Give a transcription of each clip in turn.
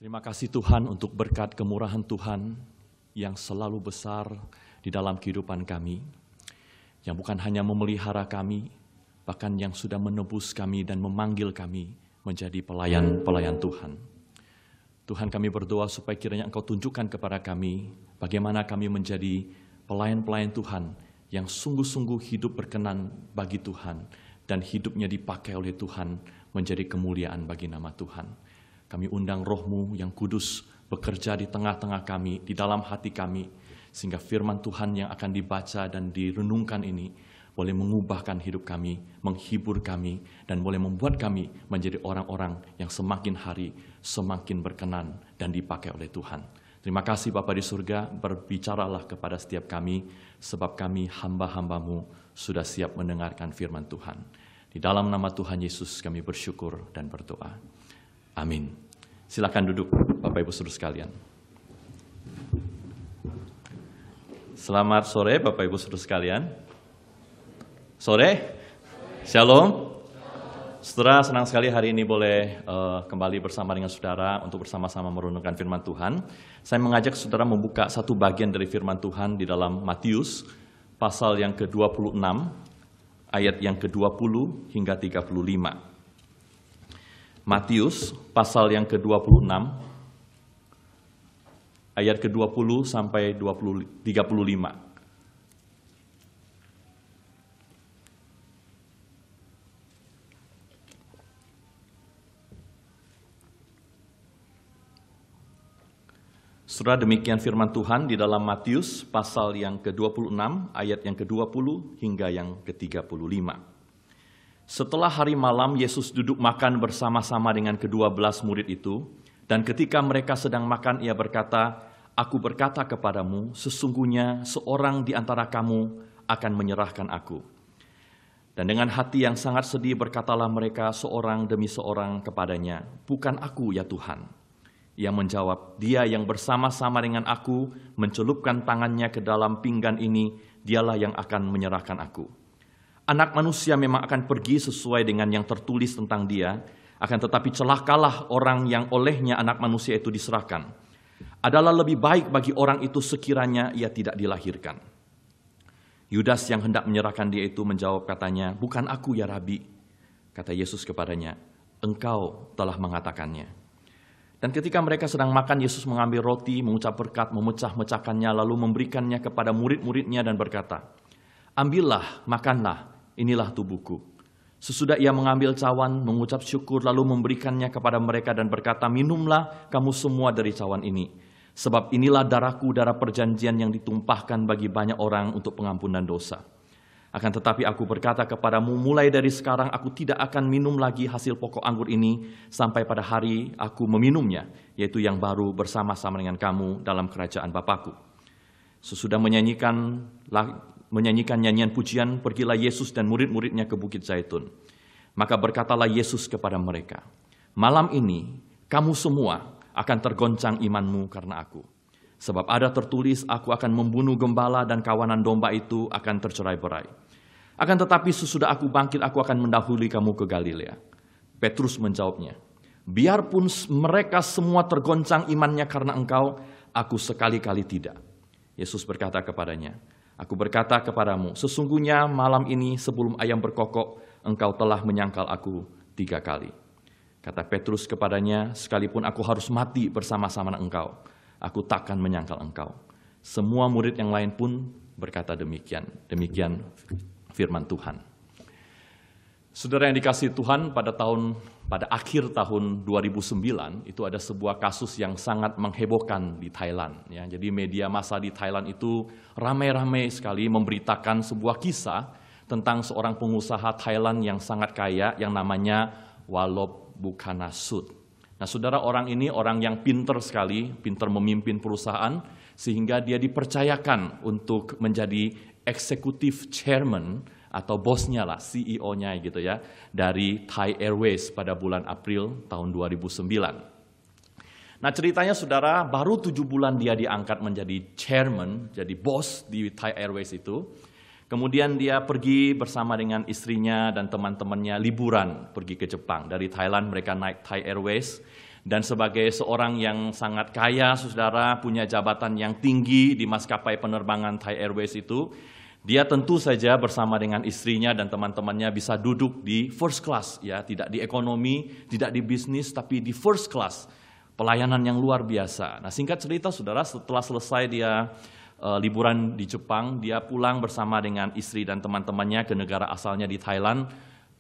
Terima kasih Tuhan untuk berkat kemurahan Tuhan yang selalu besar di dalam kehidupan kami, yang bukan hanya memelihara kami, bahkan yang sudah menebus kami dan memanggil kami menjadi pelayan-pelayan Tuhan. Tuhan, kami berdoa supaya kiranya Engkau tunjukkan kepada kami bagaimana kami menjadi pelayan-pelayan Tuhan yang sungguh-sungguh hidup berkenan bagi Tuhan dan hidupnya dipakai oleh Tuhan menjadi kemuliaan bagi nama Tuhan. Kami undang Roh-Mu yang kudus bekerja di tengah-tengah kami, di dalam hati kami, sehingga firman Tuhan yang akan dibaca dan direnungkan ini boleh mengubahkan hidup kami, menghibur kami, dan boleh membuat kami menjadi orang-orang yang semakin hari semakin berkenan dan dipakai oleh Tuhan. Terima kasih Bapa di surga, berbicaralah kepada setiap kami, sebab kami hamba-hamba-Mu sudah siap mendengarkan firman Tuhan. Di dalam nama Tuhan Yesus kami bersyukur dan berdoa. Amin. Silakan duduk Bapak Ibu Saudara sekalian. Selamat sore Bapak Ibu Saudara sekalian. Sore? Shalom. Saudara, senang sekali hari ini boleh kembali bersama dengan saudara untuk bersama-sama merenungkan firman Tuhan. Saya mengajak saudara membuka satu bagian dari firman Tuhan di dalam Matius pasal yang ke-26 ayat yang ke-20 hingga 35. Matius pasal yang ke-26 ayat ke-20 sampai 35. Saudara, demikian firman Tuhan di dalam Matius pasal yang ke-26 ayat yang ke-20 hingga yang ke-35. Setelah hari malam, Yesus duduk makan bersama-sama dengan ke-12 murid itu, dan ketika mereka sedang makan, ia berkata, "Aku berkata kepadamu, sesungguhnya seorang di antara kamu akan menyerahkan aku." Dan dengan hati yang sangat sedih berkatalah mereka seorang demi seorang kepadanya, "Bukan aku ya Tuhan." Ia menjawab, "Dia yang bersama-sama dengan aku mencelupkan tangannya ke dalam pinggan ini, dialah yang akan menyerahkan aku. Anak manusia memang akan pergi sesuai dengan yang tertulis tentang dia, akan tetapi celakalah orang yang olehnya anak manusia itu diserahkan. Adalah lebih baik bagi orang itu sekiranya ia tidak dilahirkan." Yudas yang hendak menyerahkan dia itu menjawab katanya, "Bukan aku ya Rabi." Kata Yesus kepadanya, "Engkau telah mengatakannya." Dan ketika mereka sedang makan, Yesus mengambil roti, mengucap berkat, memecah-mecahkannya, lalu memberikannya kepada murid-muridnya dan berkata, "Ambillah, makanlah, inilah tubuhku." Sesudah ia mengambil cawan, mengucap syukur, lalu memberikannya kepada mereka dan berkata, "Minumlah kamu semua dari cawan ini, sebab inilah darahku, darah perjanjian yang ditumpahkan bagi banyak orang untuk pengampunan dosa. Akan tetapi aku berkata kepadamu, mulai dari sekarang aku tidak akan minum lagi hasil pokok anggur ini sampai pada hari aku meminumnya, yaitu yang baru bersama-sama dengan kamu dalam kerajaan Bapakku." Sesudah menyanyikan nyanyian pujian, pergilah Yesus dan murid-muridnya ke Bukit Zaitun. Maka berkatalah Yesus kepada mereka, "Malam ini kamu semua akan tergoncang imanmu karena aku. Sebab ada tertulis, aku akan membunuh gembala dan kawanan domba itu akan tercerai-berai. Akan tetapi sesudah aku bangkit, aku akan mendahului kamu ke Galilea." Petrus menjawabnya, "Biarpun mereka semua tergoncang imannya karena engkau, aku sekali-kali tidak." Yesus berkata kepadanya, "Aku berkata kepadamu, sesungguhnya malam ini sebelum ayam berkokok, engkau telah menyangkal aku 3 kali." Kata Petrus kepadanya, "Sekalipun aku harus mati bersama-sama engkau, aku takkan menyangkal engkau." Semua murid yang lain pun berkata demikian. Demikian firman Tuhan. Saudara yang dikasihi Tuhan, pada akhir tahun 2009 itu ada sebuah kasus yang sangat menghebohkan di Thailand. Ya, jadi media massa di Thailand itu ramai-ramai sekali memberitakan sebuah kisah tentang seorang pengusaha Thailand yang sangat kaya yang namanya Walop Bukhanasut. Nah, saudara, orang ini orang yang pinter sekali, pinter memimpin perusahaan, sehingga dia dipercayakan untuk menjadi executive chairman atau bosnya lah, CEO-nya gitu ya, dari Thai Airways pada bulan April tahun 2009. Nah, ceritanya saudara, baru 7 bulan dia diangkat menjadi chairman, jadi bos di Thai Airways itu. Kemudian dia pergi bersama dengan istrinya dan teman-temannya liburan, pergi ke Jepang. Dari Thailand mereka naik Thai Airways, Dan sebagai seorang yang sangat kaya, saudara, punya jabatan yang tinggi di maskapai penerbangan Thai Airways itu, dia tentu saja bersama dengan istrinya dan teman-temannya bisa duduk di first class, ya, tidak di ekonomi, tidak di bisnis, tapi di first class. Pelayanan yang luar biasa. Nah, singkat cerita, saudara, setelah selesai dia liburan di Jepang, dia pulang bersama dengan istri dan teman-temannya ke negara asalnya di Thailand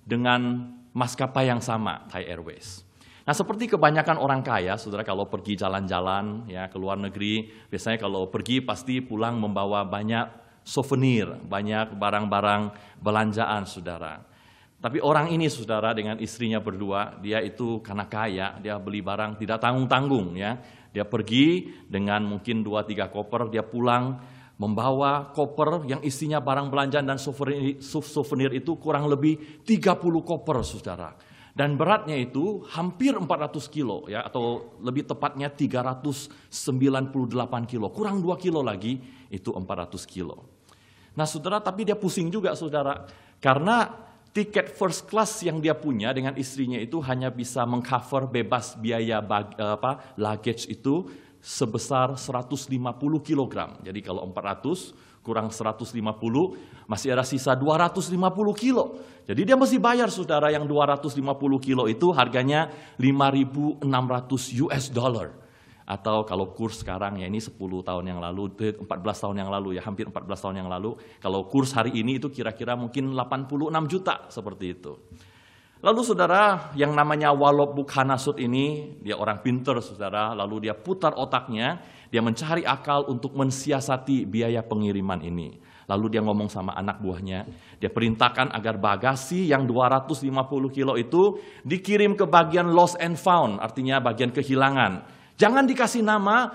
dengan maskapai yang sama, Thai Airways. Nah, seperti kebanyakan orang kaya, saudara, kalau pergi jalan-jalan ya ke luar negeri, biasanya kalau pergi pasti pulang membawa banyak souvenir, banyak barang-barang belanjaan, saudara. Tapi orang ini, saudara, dengan istrinya berdua, dia itu karena kaya, dia beli barang tidak tanggung-tanggung, ya. Dia pergi dengan mungkin 2-3 koper, dia pulang membawa koper yang isinya barang belanjaan dan souvenir itu kurang lebih 30 koper, saudara. Dan beratnya itu hampir 400 kilo, ya, atau lebih tepatnya 398 kilo. Kurang 2 kilo lagi, itu 400 kilo. Nah, saudara, tapi dia pusing juga, saudara. Karena tiket first class yang dia punya dengan istrinya itu hanya bisa mengcover bebas biaya luggage itu sebesar 150 kg. Jadi kalau 400 kurang 150, masih ada sisa 250 kilo. Jadi dia mesti bayar, saudara, yang 250 kilo itu harganya 5.600 US dollar. Atau kalau kurs sekarang, ya ini 10 tahun yang lalu, 14 tahun yang lalu, ya hampir 14 tahun yang lalu. Kalau kurs hari ini itu kira-kira mungkin 86 juta, seperti itu. Lalu, saudara, yang namanya Walop Bukhanasut ini, dia orang pinter, saudara, lalu dia putar otaknya, dia mencari akal untuk mensiasati biaya pengiriman ini. Lalu dia ngomong sama anak buahnya, dia perintahkan agar bagasi yang 250 kilo itu dikirim ke bagian lost and found, artinya bagian kehilangan. Jangan dikasih nama,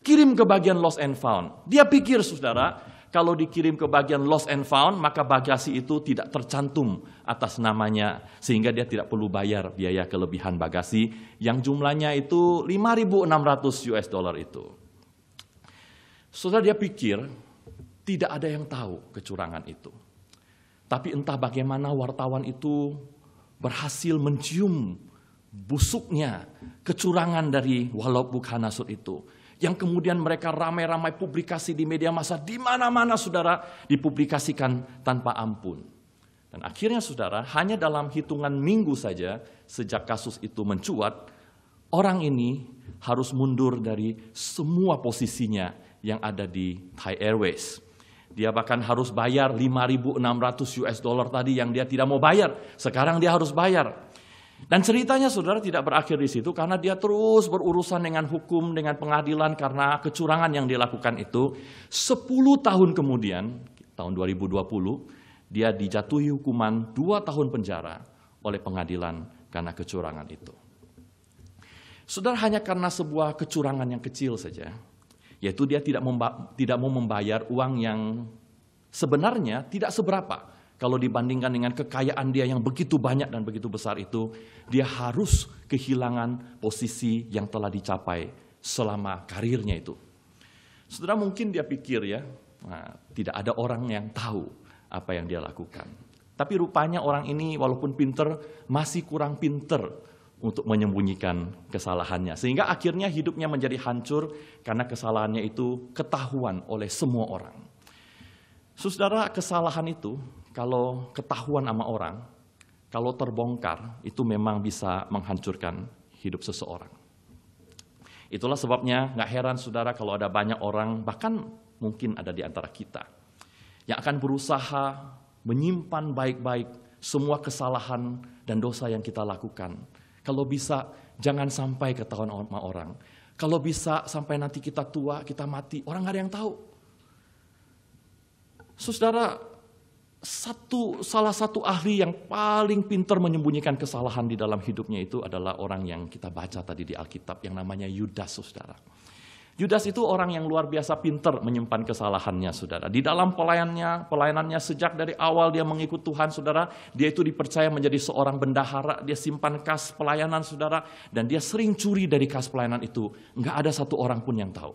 kirim ke bagian lost and found. Dia pikir, saudara, kalau dikirim ke bagian lost and found, maka bagasi itu tidak tercantum atas namanya, sehingga dia tidak perlu bayar biaya kelebihan bagasi yang jumlahnya itu 5.600 US dollar itu. Saudara, dia pikir tidak ada yang tahu kecurangan itu. Tapi entah bagaimana wartawan itu berhasil mencium busuknya kecurangan dari Walop Bukhanasut itu. Yang kemudian mereka ramai-ramai publikasi di media massa, di mana-mana, saudara, dipublikasikan tanpa ampun. Dan akhirnya, saudara, hanya dalam hitungan minggu saja sejak kasus itu mencuat, orang ini harus mundur dari semua posisinya yang ada di Thai Airways. Dia bahkan harus bayar 5.600 US dollar tadi yang dia tidak mau bayar. Sekarang dia harus bayar. Dan ceritanya, saudara, tidak berakhir di situ karena dia terus berurusan dengan hukum, dengan pengadilan karena kecurangan yang dilakukan itu. 10 tahun kemudian, tahun 2020, dia dijatuhi hukuman 2 tahun penjara oleh pengadilan karena kecurangan itu. Saudara, hanya karena sebuah kecurangan yang kecil saja, yaitu dia tidak mau membayar uang yang sebenarnya tidak seberapa. Kalau dibandingkan dengan kekayaan dia yang begitu banyak dan begitu besar itu, dia harus kehilangan posisi yang telah dicapai selama karirnya itu. Saudara, mungkin dia pikir, ya, tidak ada orang yang tahu apa yang dia lakukan. Tapi rupanya orang ini walaupun pinter, masih kurang pinter untuk menyembunyikan kesalahannya. Sehingga akhirnya hidupnya menjadi hancur karena kesalahannya itu ketahuan oleh semua orang. Saudara, kesalahan itu kalau ketahuan sama orang, kalau terbongkar, itu memang bisa menghancurkan hidup seseorang. Itulah sebabnya nggak heran, saudara, kalau ada banyak orang, bahkan mungkin ada di antara kita, yang akan berusaha menyimpan baik-baik semua kesalahan dan dosa yang kita lakukan. Kalau bisa, jangan sampai ketahuan sama orang. Kalau bisa, sampai nanti kita tua, kita mati, orang nggak ada yang tahu. Saudara, salah satu ahli yang paling pintar menyembunyikan kesalahan di dalam hidupnya itu adalah orang yang kita baca tadi di Alkitab, yang namanya Yudas, saudara. Yudas itu orang yang luar biasa pintar menyimpan kesalahannya, saudara. Di dalam pelayanannya sejak dari awal dia mengikut Tuhan, saudara, dia itu dipercaya menjadi seorang bendahara, dia simpan kas pelayanan, saudara, dan dia sering curi dari kas pelayanan itu. Nggak ada satu orang pun yang tahu.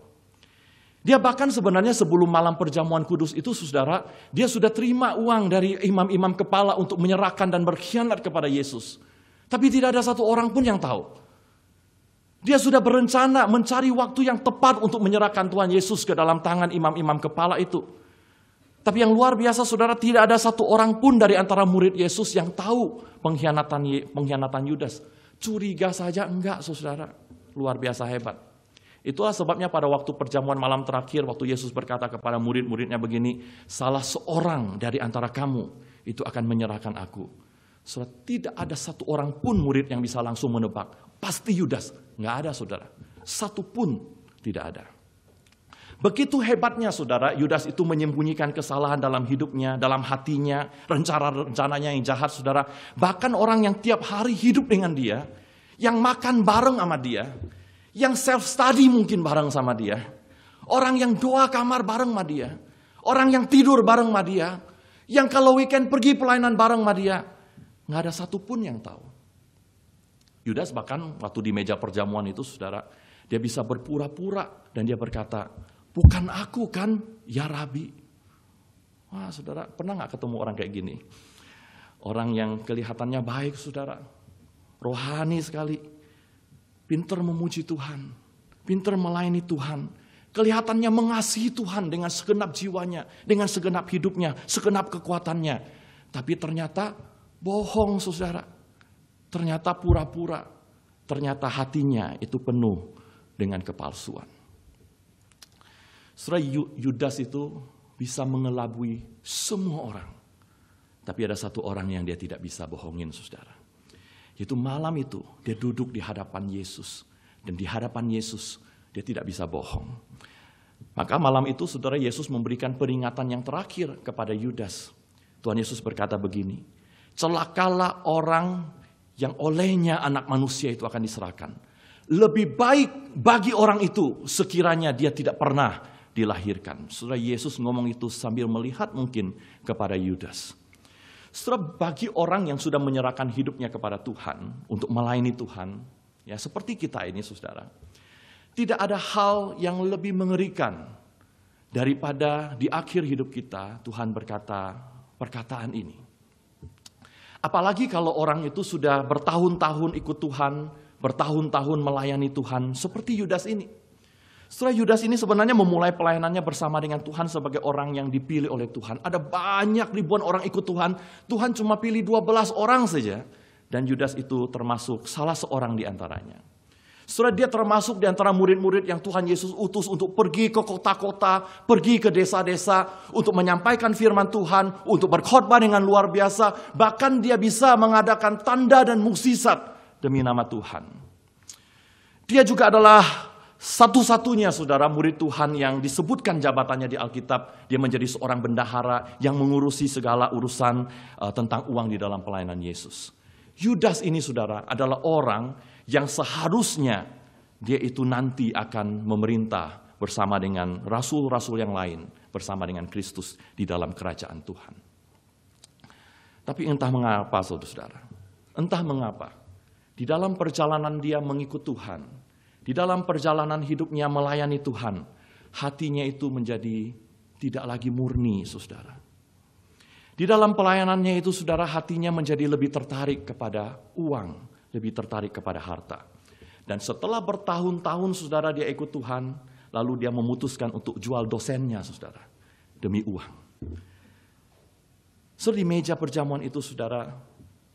Dia bahkan sebenarnya sebelum malam perjamuan kudus itu, saudara, dia sudah terima uang dari imam-imam kepala untuk menyerahkan dan berkhianat kepada Yesus. Tapi tidak ada satu orang pun yang tahu. Dia sudah berencana mencari waktu yang tepat untuk menyerahkan Tuhan Yesus ke dalam tangan imam-imam kepala itu. Tapi yang luar biasa saudara, tidak ada satu orang pun dari antara murid Yesus yang tahu pengkhianatan Yudas. Curiga saja enggak saudara. Luar biasa hebat. Itulah sebabnya pada waktu perjamuan malam terakhir, waktu Yesus berkata kepada murid-muridnya begini, salah seorang dari antara kamu itu akan menyerahkan aku. Saudara, tidak ada satu orang pun murid yang bisa langsung menebak. Pasti Yudas. Nggak ada saudara. Satu pun tidak ada. Begitu hebatnya saudara, Yudas itu menyembunyikan kesalahan dalam hidupnya, dalam hatinya, rencana-rencananya yang jahat saudara. Bahkan orang yang tiap hari hidup dengan dia, yang makan bareng sama dia, yang self-study mungkin bareng sama dia, orang yang doa kamar bareng sama dia, orang yang tidur bareng sama dia, yang kalau weekend pergi pelayanan bareng sama dia, nggak ada satupun yang tahu. Yudas bahkan waktu di meja perjamuan itu saudara, dia bisa berpura-pura dan dia berkata, bukan aku kan ya Rabi. Wah saudara, pernah nggak ketemu orang kayak gini? Orang yang kelihatannya baik saudara, rohani sekali, pintar memuji Tuhan, pintar melayani Tuhan, kelihatannya mengasihi Tuhan dengan segenap jiwanya, dengan segenap hidupnya, segenap kekuatannya. Tapi ternyata bohong saudara. Ternyata pura-pura. Ternyata hatinya itu penuh dengan kepalsuan. Saudara, Yudas itu bisa mengelabui semua orang. Tapi ada satu orang yang dia tidak bisa bohongin saudara. Yaitu malam itu dia duduk di hadapan Yesus. Dan di hadapan Yesus dia tidak bisa bohong. Maka malam itu saudara, Yesus memberikan peringatan yang terakhir kepada Yudas. Tuhan Yesus berkata begini, celakalah orang yang olehnya anak manusia itu akan diserahkan. Lebih baik bagi orang itu sekiranya dia tidak pernah dilahirkan. Saudara, Yesus ngomong itu sambil melihat mungkin kepada Yudas. Saudara, bagi orang yang sudah menyerahkan hidupnya kepada Tuhan untuk melayani Tuhan, ya seperti kita ini saudara, tidak ada hal yang lebih mengerikan daripada di akhir hidup kita Tuhan berkata perkataan ini. Apalagi kalau orang itu sudah bertahun-tahun ikut Tuhan, bertahun-tahun melayani Tuhan, seperti Yudas ini. Setelah Yudas ini sebenarnya memulai pelayanannya bersama dengan Tuhan sebagai orang yang dipilih oleh Tuhan. Ada banyak ribuan orang ikut Tuhan, Tuhan cuma pilih 12 orang saja. Dan Yudas itu termasuk salah seorang di antaranya. Setelah dia termasuk di antara murid-murid yang Tuhan Yesus utus untuk pergi ke kota-kota, pergi ke desa-desa, untuk menyampaikan firman Tuhan, untuk berkhotbah dengan luar biasa. Bahkan dia bisa mengadakan tanda dan mukjizat demi nama Tuhan. Dia juga adalah satu-satunya saudara murid Tuhan yang disebutkan jabatannya di Alkitab. Dia menjadi seorang bendahara yang mengurusi segala urusan tentang uang di dalam pelayanan Yesus. Yudas ini saudara adalah orang yang seharusnya dia itu nanti akan memerintah bersama dengan rasul-rasul yang lain, bersama dengan Kristus di dalam kerajaan Tuhan. Tapi entah mengapa saudara, entah mengapa, di dalam perjalanan dia mengikut Tuhan, di dalam perjalanan hidupnya melayani Tuhan, hatinya itu menjadi tidak lagi murni saudara. Di dalam pelayanannya itu saudara, hatinya menjadi lebih tertarik kepada uang, lebih tertarik kepada harta. Dan setelah bertahun-tahun saudara dia ikut Tuhan, lalu dia memutuskan untuk jual dosennya saudara, demi uang. Di meja perjamuan itu saudara,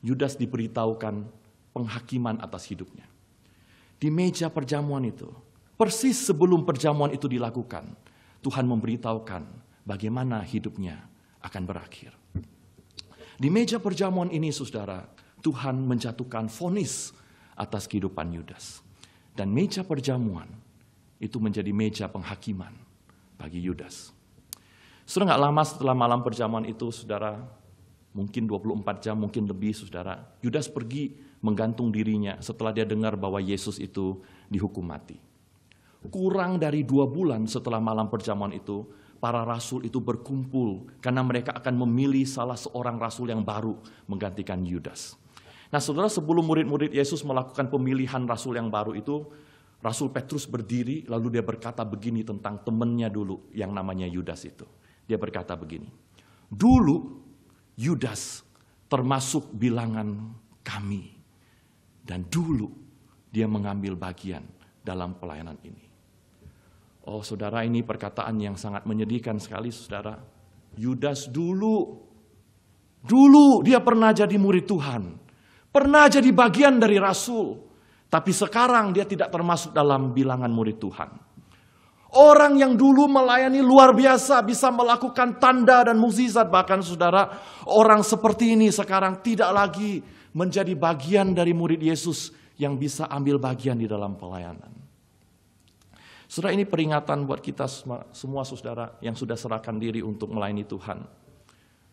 Yudas diberitahukan penghakiman atas hidupnya. Di meja perjamuan itu, persis sebelum perjamuan itu dilakukan, Tuhan memberitahukan bagaimana hidupnya akan berakhir. Di meja perjamuan ini saudara, Tuhan menjatuhkan vonis atas kehidupan Yudas. Dan meja perjamuan itu menjadi meja penghakiman bagi Yudas. Sudah gak lama setelah malam perjamuan itu saudara, mungkin 24 jam, mungkin lebih saudara, Yudas pergi menggantung dirinya setelah dia dengar bahwa Yesus itu dihukum mati. Kurang dari 2 bulan setelah malam perjamuan itu, para rasul itu berkumpul karena mereka akan memilih salah seorang rasul yang baru menggantikan Yudas. Nah saudara, sebelum murid-murid Yesus melakukan pemilihan rasul yang baru itu, Rasul Petrus berdiri lalu dia berkata begini tentang temannya dulu yang namanya Yudas itu. Dia berkata begini, dulu Yudas termasuk bilangan kami dan dulu dia mengambil bagian dalam pelayanan ini. Oh saudara, ini perkataan yang sangat menyedihkan sekali saudara. Yudas dulu dia pernah jadi murid Tuhan. Pernah jadi bagian dari rasul. Tapi sekarang dia tidak termasuk dalam bilangan murid Tuhan. Orang yang dulu melayani luar biasa, bisa melakukan tanda dan mukjizat. Bahkan saudara, orang seperti ini sekarang tidak lagi menjadi bagian dari murid Yesus yang bisa ambil bagian di dalam pelayanan. Saudara, ini peringatan buat kita semua saudara yang sudah serahkan diri untuk melayani Tuhan.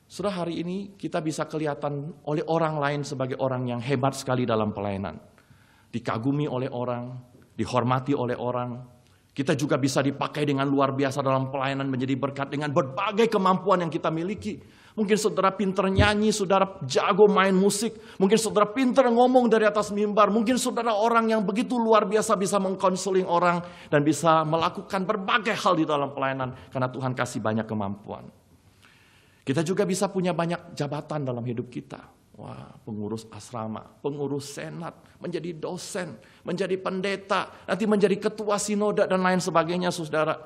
Saudara, hari ini kita bisa kelihatan oleh orang lain sebagai orang yang hebat sekali dalam pelayanan. Dikagumi oleh orang, dihormati oleh orang. Kita juga bisa dipakai dengan luar biasa dalam pelayanan menjadi berkat dengan berbagai kemampuan yang kita miliki. Mungkin saudara pintar nyanyi, saudara jago main musik. Mungkin saudara pintar ngomong dari atas mimbar. Mungkin saudara orang yang begitu luar biasa bisa mengkonseling orang dan bisa melakukan berbagai hal di dalam pelayanan karena Tuhan kasih banyak kemampuan. Kita juga bisa punya banyak jabatan dalam hidup kita. Wah, pengurus asrama, pengurus senat, menjadi dosen, menjadi pendeta, nanti menjadi ketua sinode dan lain sebagainya, saudara.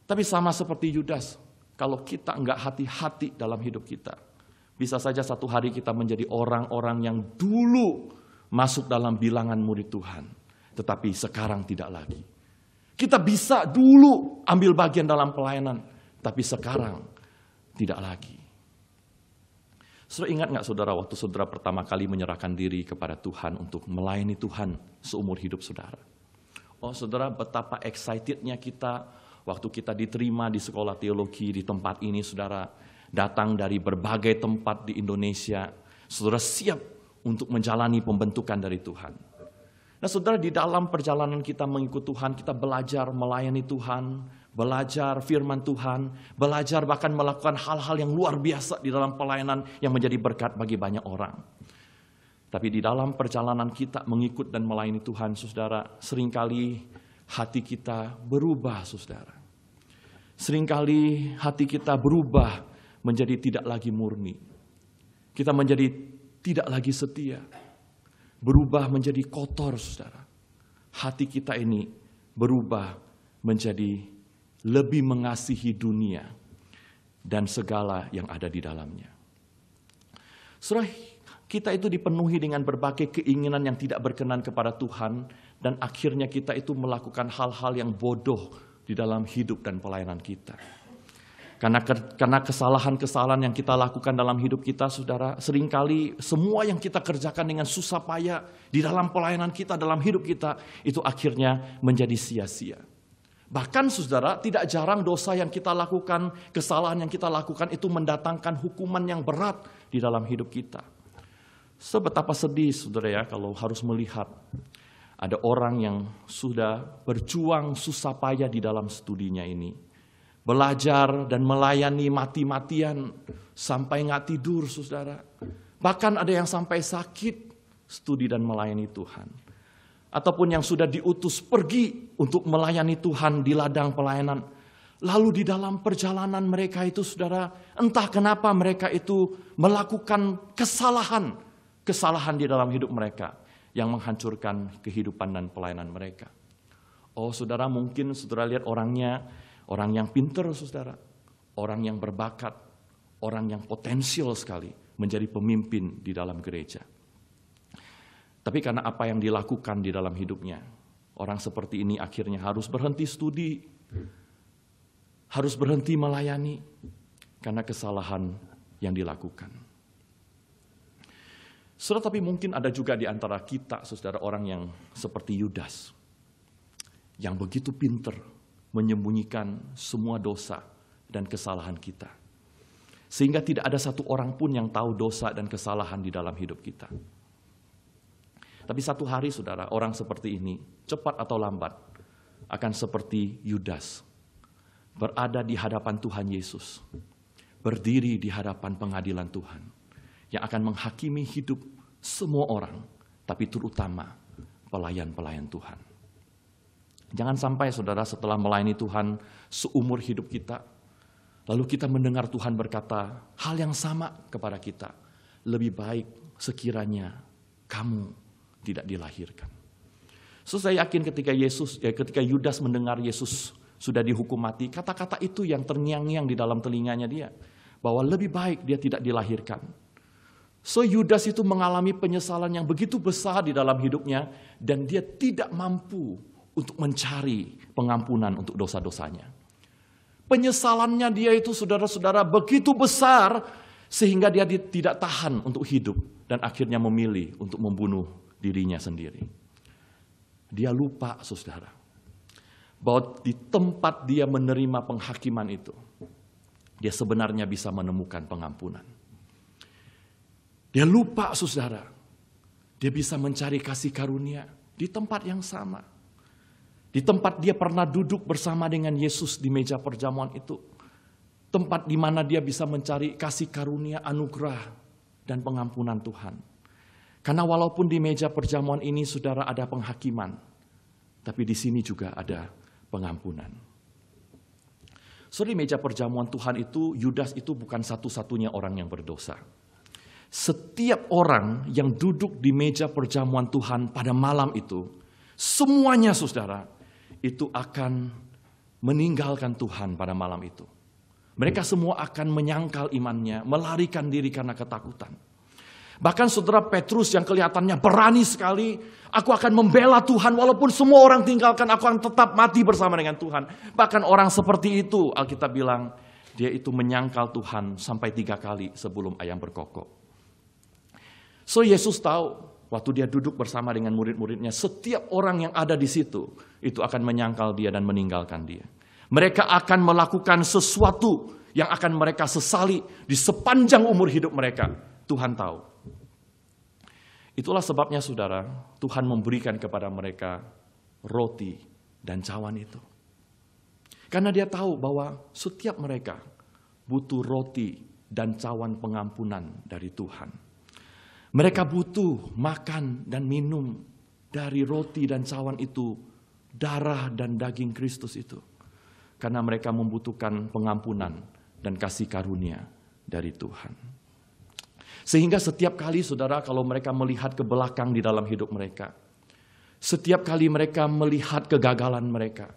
Tapi sama seperti Yudas, kalau kita enggak hati-hati dalam hidup kita, bisa saja satu hari kita menjadi orang-orang yang dulu masuk dalam bilangan murid Tuhan, tetapi sekarang tidak lagi. Kita bisa dulu ambil bagian dalam pelayanan, tapi sekarang tidak lagi. Saudara ingat nggak saudara waktu saudara pertama kali menyerahkan diri kepada Tuhan untuk melayani Tuhan seumur hidup saudara? Oh saudara, betapa excitednya kita waktu kita diterima di sekolah teologi di tempat ini saudara. Datang dari berbagai tempat di Indonesia. Saudara siap untuk menjalani pembentukan dari Tuhan. Nah saudara, di dalam perjalanan kita mengikut Tuhan, kita belajar melayani Tuhan, belajar firman Tuhan, belajar bahkan melakukan hal-hal yang luar biasa di dalam pelayanan yang menjadi berkat bagi banyak orang. Tapi di dalam perjalanan kita mengikut dan melayani Tuhan, saudara, seringkali hati kita berubah, saudara. Seringkali hati kita berubah menjadi tidak lagi murni. Kita menjadi tidak lagi setia. Berubah menjadi kotor, saudara. Hati kita ini berubah menjadi lebih mengasihi dunia dan segala yang ada di dalamnya. Saudara, kita itu dipenuhi dengan berbagai keinginan yang tidak berkenan kepada Tuhan dan akhirnya kita itu melakukan hal-hal yang bodoh di dalam hidup dan pelayanan kita. Karena kesalahan-kesalahan yang kita lakukan dalam hidup kita, saudara, seringkali semua yang kita kerjakan dengan susah payah di dalam pelayanan kita, dalam hidup kita, itu akhirnya menjadi sia-sia. Bahkan saudara, tidak jarang dosa yang kita lakukan, kesalahan yang kita lakukan itu mendatangkan hukuman yang berat di dalam hidup kita. Sebetapa sedih saudara ya kalau harus melihat ada orang yang sudah berjuang susah payah di dalam studinya ini. Belajar dan melayani mati-matian sampai nggak tidur saudara. Bahkan ada yang sampai sakit studi dan melayani Tuhan. Ataupun yang sudah diutus pergi untuk melayani Tuhan di ladang pelayanan. Lalu di dalam perjalanan mereka itu saudara, entah kenapa mereka itu melakukan kesalahan di dalam hidup mereka yang menghancurkan kehidupan dan pelayanan mereka. Oh saudara, mungkin saudara lihat orangnya, orang yang pintar saudara, orang yang berbakat, orang yang potensial sekali menjadi pemimpin di dalam gereja. Tapi karena apa yang dilakukan di dalam hidupnya, orang seperti ini akhirnya harus berhenti studi, harus berhenti melayani karena kesalahan yang dilakukan. Saudara, tapi mungkin ada juga di antara kita, saudara, orang yang seperti Yudas, yang begitu pintar menyembunyikan semua dosa dan kesalahan kita. Sehingga tidak ada satu orang pun yang tahu dosa dan kesalahan di dalam hidup kita. Tapi satu hari saudara, orang seperti ini cepat atau lambat akan seperti Yudas. Berada di hadapan Tuhan Yesus. Berdiri di hadapan pengadilan Tuhan. Yang akan menghakimi hidup semua orang. Tapi terutama pelayan-pelayan Tuhan. Jangan sampai saudara setelah melayani Tuhan seumur hidup kita. Lalu kita mendengar Tuhan berkata hal yang sama kepada kita. Lebih baik sekiranya kamu tidak dilahirkan. So, saya yakin ketika Yudas mendengar Yesus sudah dihukum mati, kata-kata itu yang terngiang-ngiang di dalam telinganya dia, bahwa lebih baik dia tidak dilahirkan. So, Yudas itu mengalami penyesalan yang begitu besar di dalam hidupnya, dan dia tidak mampu untuk mencari pengampunan untuk dosa-dosanya. Penyesalannya dia itu, saudara-saudara, begitu besar sehingga dia tidak tahan untuk hidup dan akhirnya memilih untuk membunuh dirinya sendiri. Dia lupa, saudara, bahwa di tempat dia menerima penghakiman itu, dia sebenarnya bisa menemukan pengampunan. Dia lupa, saudara, dia bisa mencari kasih karunia di tempat yang sama. Di tempat dia pernah duduk bersama dengan Yesus di meja perjamuan itu. Tempat di mana dia bisa mencari kasih karunia, anugerah, dan pengampunan Tuhan. Karena walaupun di meja perjamuan ini, saudara, ada penghakiman, tapi di sini juga ada pengampunan. So, di meja perjamuan Tuhan itu, Yudas itu bukan satu-satunya orang yang berdosa. Setiap orang yang duduk di meja perjamuan Tuhan pada malam itu, semuanya, saudara, itu akan meninggalkan Tuhan pada malam itu. Mereka semua akan menyangkal imannya, melarikan diri karena ketakutan. Bahkan saudara Petrus yang kelihatannya berani sekali, aku akan membela Tuhan walaupun semua orang tinggalkan, aku akan tetap mati bersama dengan Tuhan. Bahkan orang seperti itu, Alkitab bilang, dia itu menyangkal Tuhan sampai 3 kali sebelum ayam berkokok. So, Yesus tahu waktu dia duduk bersama dengan murid-muridnya, setiap orang yang ada di situ, itu akan menyangkal dia dan meninggalkan dia. Mereka akan melakukan sesuatu yang akan mereka sesali di sepanjang umur hidup mereka. Tuhan tahu. Itulah sebabnya, saudara, Tuhan memberikan kepada mereka roti dan cawan itu. Karena dia tahu bahwa setiap mereka butuh roti dan cawan pengampunan dari Tuhan. Mereka butuh makan dan minum dari roti dan cawan itu, darah dan daging Kristus itu. Karena mereka membutuhkan pengampunan dan kasih karunia dari Tuhan. Sehingga setiap kali, saudara, kalau mereka melihat ke belakang di dalam hidup mereka, setiap kali mereka melihat kegagalan mereka,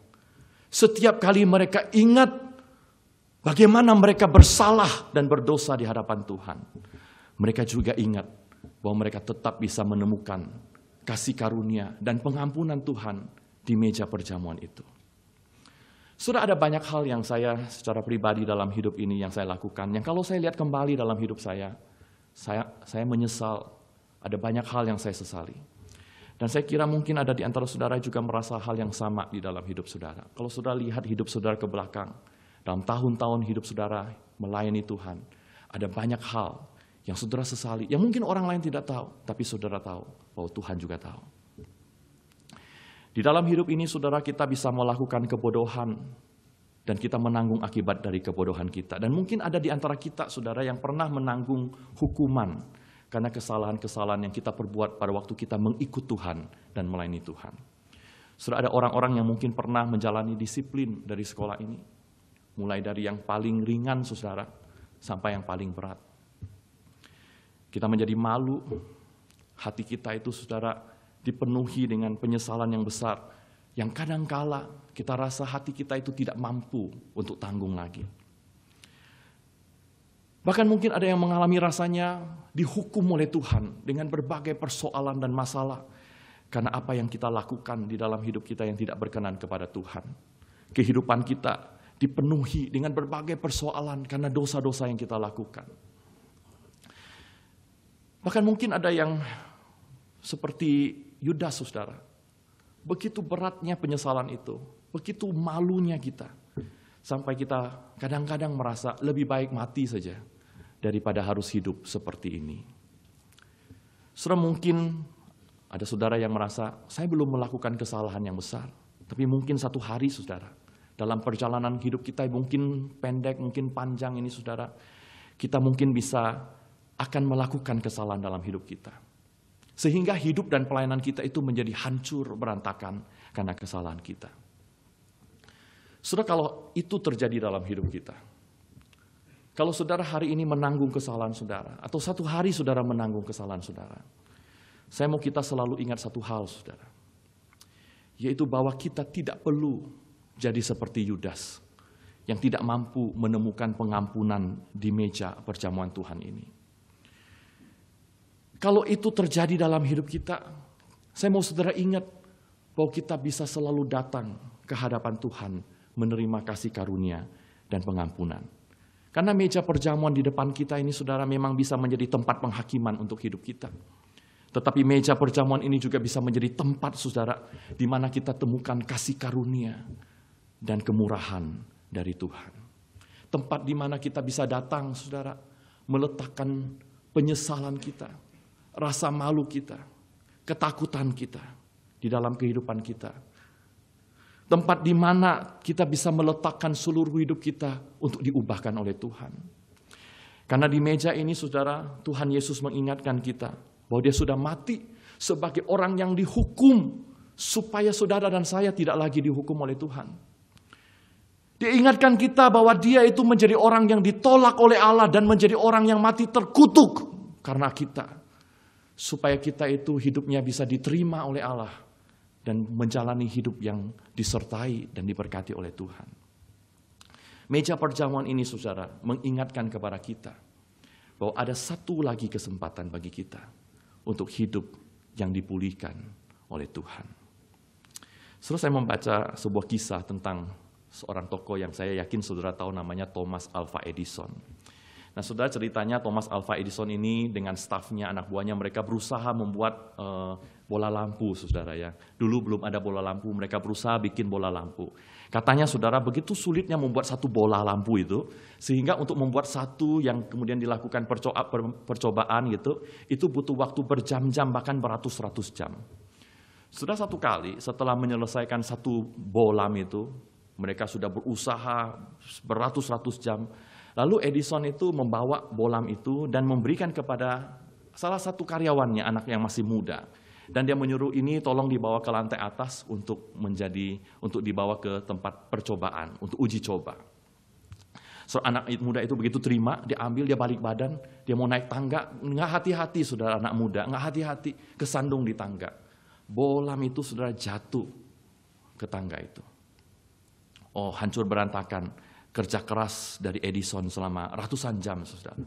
setiap kali mereka ingat bagaimana mereka bersalah dan berdosa di hadapan Tuhan, mereka juga ingat bahwa mereka tetap bisa menemukan kasih karunia dan pengampunan Tuhan di meja perjamuan itu. Sudah ada banyak hal yang saya secara pribadi dalam hidup ini yang saya lakukan, yang kalau saya lihat kembali dalam hidup saya menyesal. Ada banyak hal yang saya sesali. Dan saya kira mungkin ada di antara saudara juga merasa hal yang sama di dalam hidup saudara. Kalau saudara lihat hidup saudara ke belakang, dalam tahun-tahun hidup saudara melayani Tuhan, ada banyak hal yang saudara sesali, yang mungkin orang lain tidak tahu, tapi saudara tahu bahwa Tuhan juga tahu. Di dalam hidup ini, saudara, kita bisa melakukan kebodohan, dan kita menanggung akibat dari kebodohan kita. Dan mungkin ada di antara kita, saudara, yang pernah menanggung hukuman karena kesalahan-kesalahan yang kita perbuat pada waktu kita mengikut Tuhan dan melayani Tuhan. Sudah ada orang-orang yang mungkin pernah menjalani disiplin dari sekolah ini. Mulai dari yang paling ringan, saudara, sampai yang paling berat. Kita menjadi malu, hati kita itu, saudara, dipenuhi dengan penyesalan yang besar. Yang kadangkala kita rasa hati kita itu tidak mampu untuk tanggung lagi. Bahkan mungkin ada yang mengalami rasanya dihukum oleh Tuhan dengan berbagai persoalan dan masalah. Karena apa yang kita lakukan di dalam hidup kita yang tidak berkenan kepada Tuhan. Kehidupan kita dipenuhi dengan berbagai persoalan karena dosa-dosa yang kita lakukan. Bahkan mungkin ada yang seperti Yudas, saudara. Begitu beratnya penyesalan itu, begitu malunya kita, sampai kita kadang-kadang merasa lebih baik mati saja daripada harus hidup seperti ini. Saudara, mungkin ada saudara yang merasa, saya belum melakukan kesalahan yang besar, tapi mungkin satu hari, saudara, dalam perjalanan hidup kita mungkin pendek, mungkin panjang ini, saudara, kita mungkin bisa akan melakukan kesalahan dalam hidup kita. Sehingga hidup dan pelayanan kita itu menjadi hancur, berantakan karena kesalahan kita. Saudara, kalau itu terjadi dalam hidup kita, kalau saudara hari ini menanggung kesalahan saudara, atau satu hari saudara menanggung kesalahan saudara, saya mau kita selalu ingat satu hal, saudara. yaitu bahwa kita tidak perlu jadi seperti Yudas yang tidak mampu menemukan pengampunan di meja perjamuan Tuhan ini. Kalau itu terjadi dalam hidup kita, saya mau saudara ingat bahwa kita bisa selalu datang ke hadapan Tuhan menerima kasih karunia dan pengampunan. Karena meja perjamuan di depan kita ini saudara memang bisa menjadi tempat penghakiman untuk hidup kita. Tetapi meja perjamuan ini juga bisa menjadi tempat saudara di mana kita temukan kasih karunia dan kemurahan dari Tuhan. Tempat di mana kita bisa datang saudara meletakkan penyesalan kita, rasa malu kita, ketakutan kita di dalam kehidupan kita. Tempat di mana kita bisa meletakkan seluruh hidup kita untuk diubahkan oleh Tuhan. Karena di meja ini saudara, Tuhan Yesus mengingatkan kita bahwa dia sudah mati sebagai orang yang dihukum supaya saudara dan saya tidak lagi dihukum oleh Tuhan. Dia ingatkan kita bahwa dia itu menjadi orang yang ditolak oleh Allah dan menjadi orang yang mati terkutuk karena kita. Supaya kita itu hidupnya bisa diterima oleh Allah dan menjalani hidup yang disertai dan diberkati oleh Tuhan. Meja perjamuan ini saudara mengingatkan kepada kita bahwa ada satu lagi kesempatan bagi kita untuk hidup yang dipulihkan oleh Tuhan. Terus saya membaca sebuah kisah tentang seorang tokoh yang saya yakin saudara tahu, namanya Thomas Alva Edison. Nah saudara, ceritanya Thomas Alva Edison ini dengan stafnya, anak buahnya, mereka berusaha membuat bola lampu saudara ya. Dulu belum ada bola lampu, mereka berusaha bikin bola lampu. Katanya saudara begitu sulitnya membuat satu bola lampu itu, sehingga untuk membuat satu yang kemudian dilakukan percobaan gitu, itu butuh waktu berjam-jam bahkan beratus-ratus jam. Sudah satu kali setelah menyelesaikan satu bolam itu, mereka sudah berusaha beratus-ratus jam. Lalu Edison itu membawa bolam itu dan memberikan kepada salah satu karyawannya, anak yang masih muda. Dan dia menyuruh ini tolong dibawa ke lantai atas untuk dibawa ke tempat percobaan, untuk uji coba. So, anak muda itu begitu terima, dia ambil, dia balik badan, dia mau naik tangga, nggak hati-hati saudara anak muda, nggak hati-hati, kesandung di tangga. Bolam itu saudara jatuh ke tangga itu. Oh, hancur berantakan. Kerja keras dari Edison selama ratusan jam, saudara.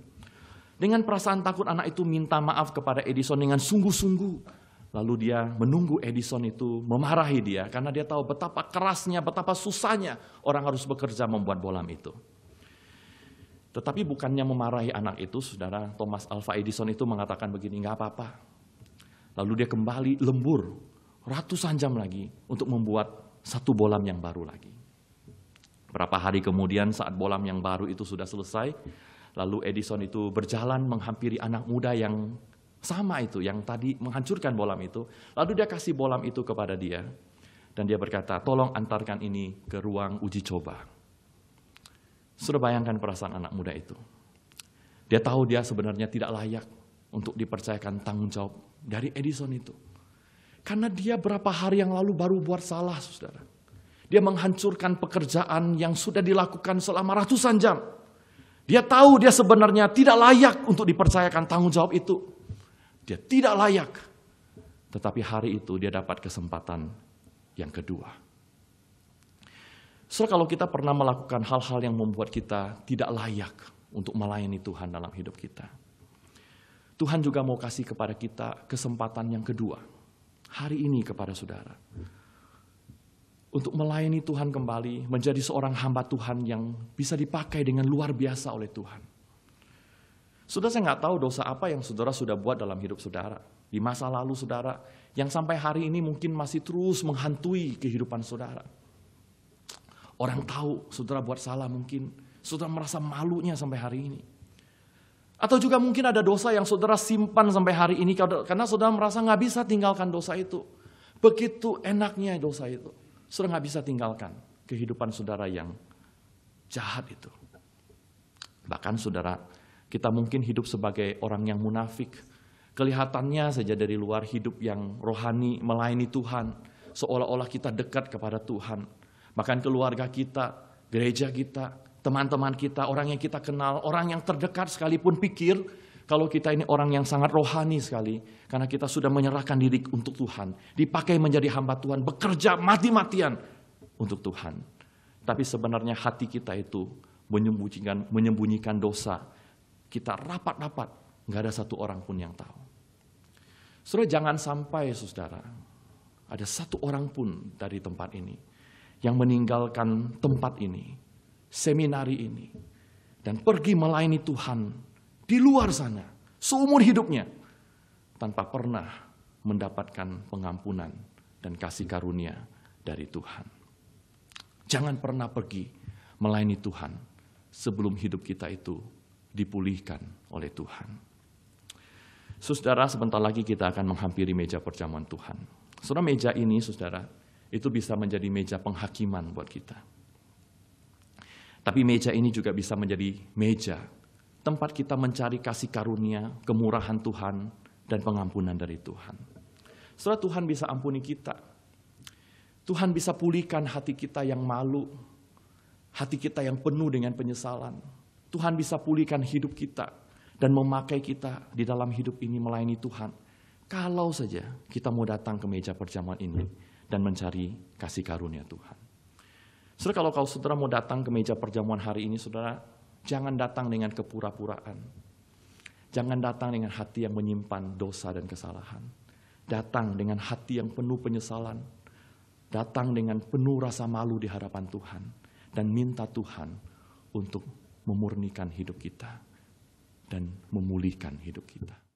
Dengan perasaan takut, anak itu minta maaf kepada Edison dengan sungguh-sungguh. Lalu dia menunggu Edison itu memarahi dia, karena dia tahu betapa kerasnya, betapa susahnya orang harus bekerja membuat bolam itu. Tetapi bukannya memarahi anak itu, saudara, Thomas Alva Edison itu mengatakan begini, nggak apa-apa. Lalu dia kembali lembur ratusan jam lagi untuk membuat satu bolam yang baru lagi. Berapa hari kemudian saat bolam yang baru itu sudah selesai, lalu Edison itu berjalan menghampiri anak muda yang sama itu, yang tadi menghancurkan bolam itu. Lalu dia kasih bolam itu kepada dia, dan dia berkata, tolong antarkan ini ke ruang uji coba. Sudah bayangkan perasaan anak muda itu. Dia tahu dia sebenarnya tidak layak untuk dipercayakan tanggung jawab dari Edison itu. Karena dia berapa hari yang lalu baru buat salah, saudara. Dia menghancurkan pekerjaan yang sudah dilakukan selama ratusan jam. Dia tahu dia sebenarnya tidak layak untuk dipercayakan tanggung jawab itu. Dia tidak layak. Tetapi hari itu dia dapat kesempatan yang kedua. So, kalau kita pernah melakukan hal-hal yang membuat kita tidak layak untuk melayani Tuhan dalam hidup kita, Tuhan juga mau kasih kepada kita kesempatan yang kedua. Hari ini kepada saudara. Untuk melayani Tuhan kembali, menjadi seorang hamba Tuhan yang bisa dipakai dengan luar biasa oleh Tuhan. Saudara, saya nggak tahu dosa apa yang saudara sudah buat dalam hidup saudara. Di masa lalu saudara, yang sampai hari ini mungkin masih terus menghantui kehidupan saudara. Orang tahu saudara buat salah mungkin, saudara merasa malunya sampai hari ini. Atau juga mungkin ada dosa yang saudara simpan sampai hari ini, karena saudara merasa nggak bisa tinggalkan dosa itu. Begitu enaknya dosa itu. Saudara nggak bisa tinggalkan kehidupan saudara yang jahat itu. Bahkan saudara, kita mungkin hidup sebagai orang yang munafik. Kelihatannya saja dari luar hidup yang rohani, melayani Tuhan. Seolah-olah kita dekat kepada Tuhan. Bahkan keluarga kita, gereja kita, teman-teman kita, orang yang kita kenal, orang yang terdekat sekalipun pikir, Kalau kita ini orang yang sangat rohani sekali, karena kita sudah menyerahkan diri untuk Tuhan, dipakai menjadi hamba Tuhan, bekerja mati-matian untuk Tuhan. Tapi sebenarnya hati kita itu menyembunyikan dosa. Kita rapat-rapat, nggak ada satu orang pun yang tahu. Saudara, jangan sampai saudara, ada satu orang pun dari tempat ini yang meninggalkan tempat ini, seminari ini, dan pergi melayani Tuhan di luar sana, seumur hidupnya, tanpa pernah mendapatkan pengampunan dan kasih karunia dari Tuhan. Jangan pernah pergi melayani Tuhan sebelum hidup kita itu dipulihkan oleh Tuhan. Saudara, sebentar lagi kita akan menghampiri meja perjamuan Tuhan. Saudara, meja ini, saudara, itu bisa menjadi meja penghakiman buat kita. Tapi meja ini juga bisa menjadi meja tempat kita mencari kasih karunia, kemurahan Tuhan, dan pengampunan dari Tuhan. Setelah Tuhan bisa ampuni kita, Tuhan bisa pulihkan hati kita yang malu, hati kita yang penuh dengan penyesalan. Tuhan bisa pulihkan hidup kita dan memakai kita di dalam hidup ini melayani Tuhan. Kalau saja kita mau datang ke meja perjamuan ini dan mencari kasih karunia Tuhan. Saudara, kalau saudara mau datang ke meja perjamuan hari ini, saudara, jangan datang dengan kepura-puraan. Jangan datang dengan hati yang menyimpan dosa dan kesalahan. Datang dengan hati yang penuh penyesalan. Datang dengan penuh rasa malu di hadapan Tuhan. Dan minta Tuhan untuk memurnikan hidup kita dan memulihkan hidup kita.